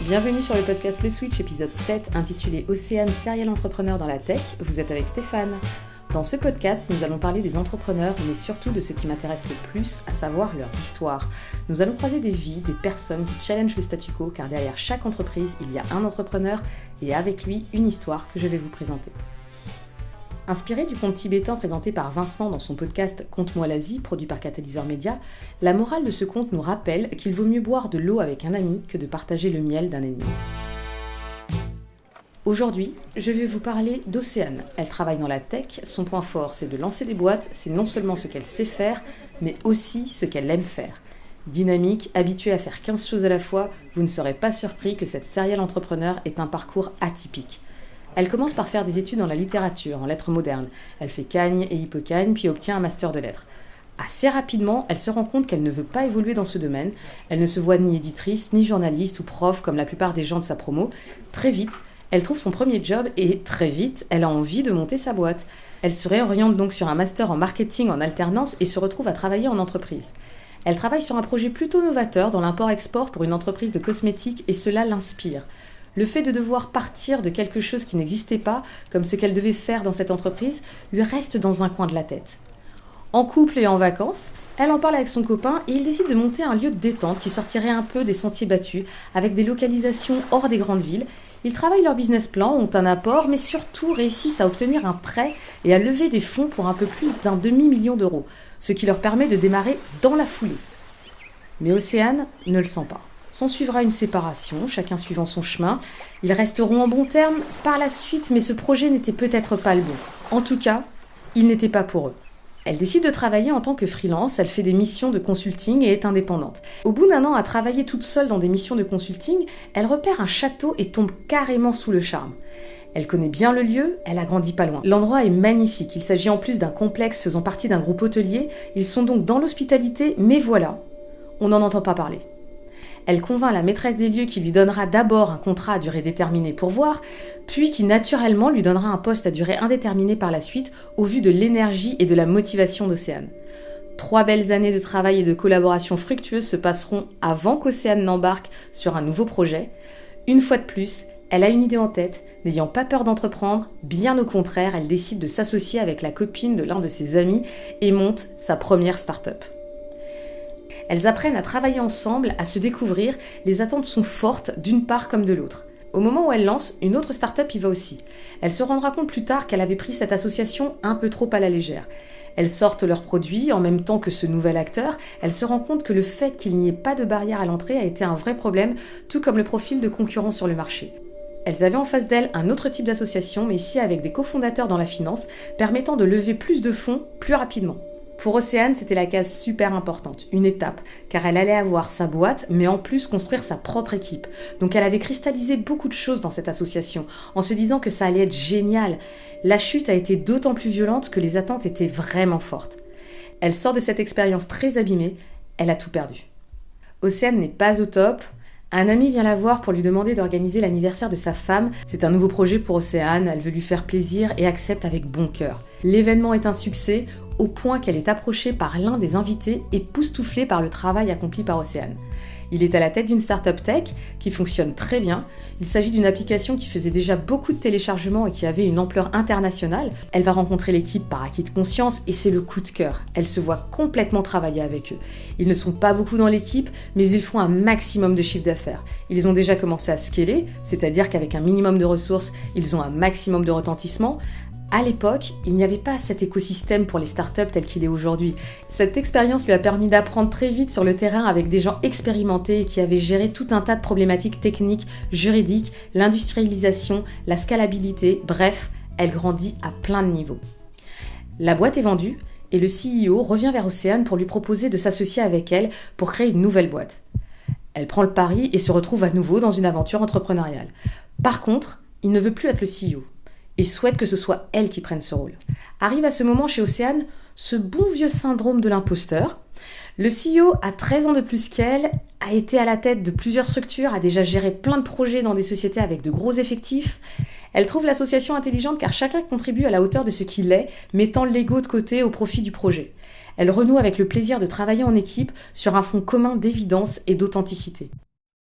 Bienvenue sur le podcast Le Switch, épisode 7, intitulé Océane, serial entrepreneur dans la tech. Vous êtes avec Stéphane. Dans ce podcast, nous allons parler des entrepreneurs, mais surtout de ce qui m'intéresse le plus, à savoir leurs histoires. Nous allons croiser des vies, des personnes qui challengent le statu quo, car derrière chaque entreprise, il y a un entrepreneur et avec lui, une histoire que je vais vous présenter. Inspiré du conte tibétain présenté par Vincent dans son podcast Conte-moi l'Asie, produit par Catalyseur Média, la morale de ce conte nous rappelle qu'il vaut mieux boire de l'eau avec un ami que de partager le miel d'un ennemi. Aujourd'hui, je vais vous parler d'Océane. Elle travaille dans la tech, son point fort c'est de lancer des boîtes, c'est non seulement ce qu'elle sait faire, mais aussi ce qu'elle aime faire. Dynamique, habituée à faire 15 choses à la fois, vous ne serez pas surpris que cette serial entrepreneur ait un parcours atypique. Elle commence par faire des études dans la littérature, en lettres modernes. Elle fait Cagne et Hippocagne, puis obtient un master de lettres. Assez rapidement, elle se rend compte qu'elle ne veut pas évoluer dans ce domaine. Elle ne se voit ni éditrice, ni journaliste ou prof, comme la plupart des gens de sa promo. Très vite, elle trouve son premier job et très vite, elle a envie de monter sa boîte. Elle se réoriente donc sur un master en marketing en alternance et se retrouve à travailler en entreprise. Elle travaille sur un projet plutôt novateur dans l'import-export pour une entreprise de cosmétiques et cela l'inspire. Le fait de devoir partir de quelque chose qui n'existait pas, comme ce qu'elle devait faire dans cette entreprise, lui reste dans un coin de la tête. En couple et en vacances, elle en parle avec son copain et ils décident de monter un lieu de détente qui sortirait un peu des sentiers battus, avec des localisations hors des grandes villes. Ils travaillent leur business plan, ont un apport, mais surtout réussissent à obtenir un prêt et à lever des fonds pour un peu plus d'un demi-million d'euros, ce qui leur permet de démarrer dans la foulée. Mais Océane ne le sent pas. S'en suivra une séparation, chacun suivant son chemin. Ils resteront en bons termes par la suite, mais ce projet n'était peut-être pas le bon. En tout cas, il n'était pas pour eux. Elle décide de travailler en tant que freelance, elle fait des missions de consulting et est indépendante. Au bout d'un an à travailler toute seule dans des missions de consulting, elle repère un château et tombe carrément sous le charme. Elle connaît bien le lieu, elle a grandi pas loin. L'endroit est magnifique, il s'agit en plus d'un complexe faisant partie d'un groupe hôtelier. Ils sont donc dans l'hospitalité, mais voilà, on n'en entend pas parler. Elle convainc la maîtresse des lieux qui lui donnera d'abord un contrat à durée déterminée pour voir, puis qui naturellement lui donnera un poste à durée indéterminée par la suite au vu de l'énergie et de la motivation d'Océane. 3 belles années de travail et de collaboration fructueuse se passeront avant qu'Océane n'embarque sur un nouveau projet. Une fois de plus, elle a une idée en tête, n'ayant pas peur d'entreprendre, bien au contraire, elle décide de s'associer avec la copine de l'un de ses amis et monte sa première start-up. Elles apprennent à travailler ensemble, à se découvrir, les attentes sont fortes d'une part comme de l'autre. Au moment où elle lance, une autre start-up y va aussi. Elle se rendra compte plus tard qu'elle avait pris cette association un peu trop à la légère. Elles sortent leurs produits en même temps que ce nouvel acteur. Elle se rend compte que le fait qu'il n'y ait pas de barrière à l'entrée a été un vrai problème, tout comme le profil de concurrents sur le marché. Elles avaient en face d'elles un autre type d'association, mais ici avec des cofondateurs dans la finance, permettant de lever plus de fonds plus rapidement. Pour Océane, c'était la case super importante, une étape, car elle allait avoir sa boîte, mais en plus construire sa propre équipe. Donc elle avait cristallisé beaucoup de choses dans cette association, en se disant que ça allait être génial. La chute a été d'autant plus violente que les attentes étaient vraiment fortes. Elle sort de cette expérience très abîmée, elle a tout perdu. Océane n'est pas au top. Un ami vient la voir pour lui demander d'organiser l'anniversaire de sa femme. C'est un nouveau projet pour Océane, elle veut lui faire plaisir et accepte avec bon cœur. L'événement est un succès, au point qu'elle est approchée par l'un des invités époustouflée par le travail accompli par Océane. Il est à la tête d'une start-up tech qui fonctionne très bien. Il s'agit d'une application qui faisait déjà beaucoup de téléchargements et qui avait une ampleur internationale. Elle va rencontrer l'équipe par acquis de conscience et c'est le coup de cœur. Elle se voit complètement travailler avec eux. Ils ne sont pas beaucoup dans l'équipe, mais ils font un maximum de chiffre d'affaires. Ils ont déjà commencé à scaler, c'est-à-dire qu'avec un minimum de ressources, ils ont un maximum de retentissement. À l'époque, il n'y avait pas cet écosystème pour les startups tel qu'il est aujourd'hui. Cette expérience lui a permis d'apprendre très vite sur le terrain avec des gens expérimentés et qui avaient géré tout un tas de problématiques techniques, juridiques, l'industrialisation, la scalabilité, bref, elle grandit à plein de niveaux. La boîte est vendue et le CEO revient vers Océane pour lui proposer de s'associer avec elle pour créer une nouvelle boîte. Elle prend le pari et se retrouve à nouveau dans une aventure entrepreneuriale. Par contre, il ne veut plus être le CEO. Et souhaite que ce soit elle qui prenne ce rôle. Arrive à ce moment chez Océane ce bon vieux syndrome de l'imposteur. Le CEO a 13 ans de plus qu'elle, a été à la tête de plusieurs structures, a déjà géré plein de projets dans des sociétés avec de gros effectifs. Elle trouve l'association intelligente car chacun contribue à la hauteur de ce qu'il est, mettant l'ego de côté au profit du projet. Elle renoue avec le plaisir de travailler en équipe sur un fond commun d'évidence et d'authenticité.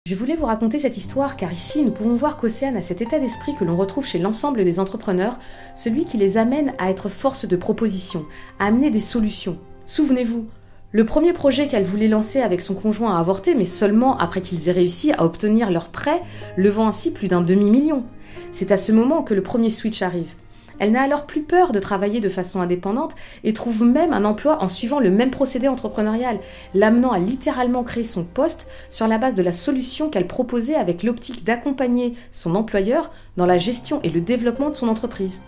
Je voulais vous raconter cette histoire car ici, nous pouvons voir qu'Océane a cet état d'esprit que l'on retrouve chez l'ensemble des entrepreneurs, celui qui les amène à être force de proposition, à amener des solutions. Souvenez-vous, le premier projet qu'elle voulait lancer avec son conjoint a avorté, mais seulement après qu'ils aient réussi à obtenir leur prêt, levant ainsi plus d'un demi-million. C'est à ce moment que le premier switch arrive. Elle n'a alors plus peur de travailler de façon indépendante et trouve même un emploi en suivant le même procédé entrepreneurial, l'amenant à littéralement créer son poste sur la base de la solution qu'elle proposait avec l'optique d'accompagner son employeur dans la gestion et le développement de son entreprise.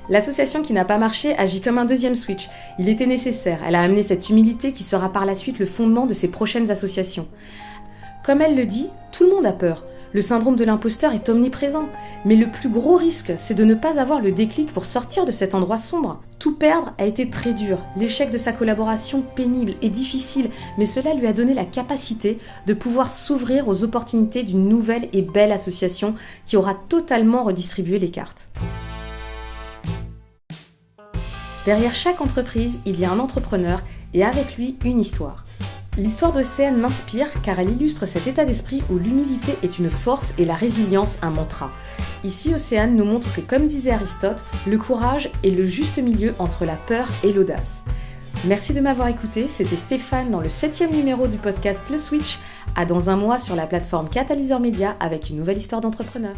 L'association qui n'a pas marché agit comme un deuxième switch. Il était nécessaire, elle a amené cette humilité qui sera par la suite le fondement de ses prochaines associations. Comme elle le dit, tout le monde a peur. Le syndrome de l'imposteur est omniprésent, mais le plus gros risque, c'est de ne pas avoir le déclic pour sortir de cet endroit sombre. Tout perdre a été très dur, l'échec de sa collaboration pénible et difficile, mais cela lui a donné la capacité de pouvoir s'ouvrir aux opportunités d'une nouvelle et belle association qui aura totalement redistribué les cartes. Derrière chaque entreprise, il y a un entrepreneur et avec lui une histoire. L'histoire d'Océane m'inspire car elle illustre cet état d'esprit où l'humilité est une force et la résilience un mantra. Ici, Océane nous montre que, comme disait Aristote, le courage est le juste milieu entre la peur et l'audace. Merci de m'avoir écouté, c'était Stéphane dans le 7e numéro du podcast Le Switch, à dans un mois sur la plateforme Catalyseur Média avec une nouvelle histoire d'entrepreneur.